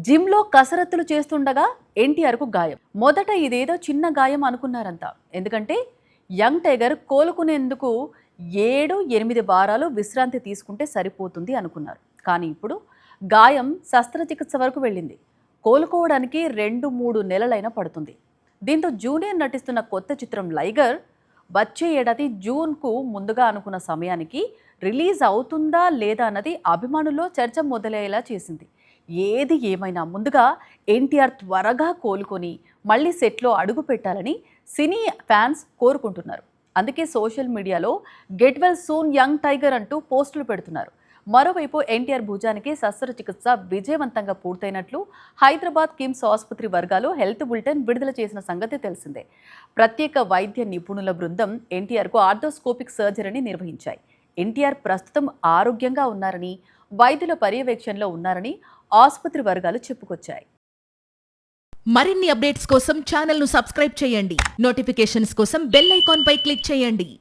జిమ్లో కసరత్తులు చేస్తుండగా ఎన్టీఆర్కు గాయం. మొదట ఇదేదో చిన్న గాయం అనుకున్నారంతా. ఎందుకంటే యంగ్ టైగర్ కోలుకునేందుకు 7-8 వారాలు విశ్రాంతి తీసుకుంటే సరిపోతుంది అనుకున్నారు. కానీ ఇప్పుడు గాయం శస్త్రచికిత్స వరకు వెళ్ళింది. కోలుకోవడానికి 2-3 నెలలైనా పడుతుంది. దీంతో జూనియర్ నటిస్తున్న కొత్త చిత్రం లైగర్ వచ్చే ఏడాది జూన్కు ముందుగా అనుకున్న సమయానికి రిలీజ్ అవుతుందా లేదా అన్నది అభిమానుల్లో చర్చ మొదలయ్యేలా చేసింది. ఏది ఏమైనా ముందుగా ఎన్టీఆర్ త్వరగా కోలుకొని మళ్ళీ సెట్లో అడుగు పెట్టాలని సినీ ఫ్యాన్స్ కోరుకుంటున్నారు. అందుకే సోషల్ మీడియాలో get well soon young tiger అంటూ పోస్టులు పెడుతున్నారు. మరోవైపు ఎన్టీఆర్ భుజానికి శస్త్రచికిత్స విజయవంతంగా పూర్తయినట్లు హైదరాబాద్ కిమ్స్ ఆసుపత్రి వర్గాలు హెల్త్ బులెటిన్ విడుదల చేసిన సంగతి తెలిసిందే. ప్రత్యేక వైద్య నిపుణుల బృందం ఎన్టీఆర్కు ఆర్థోస్కోపిక్ సర్జరీని నిర్వహించాయి. ఎన్టీఆర్ ప్రస్తుతం ఆరోగ్యంగా ఉన్నారని, వైద్యుల పర్యవేక్షణలో ఉన్నారని ఆసుపత్రి వర్గాలు చెప్పుకొచ్చాయి. మరిన్ని అప్డేట్స్ కోసం ఛానల్ను సబ్స్క్రైబ్ చేయండి. నోటిఫికేషన్స్ కోసం బెల్ ఐకాన్ పై క్లిక్ చేయండి.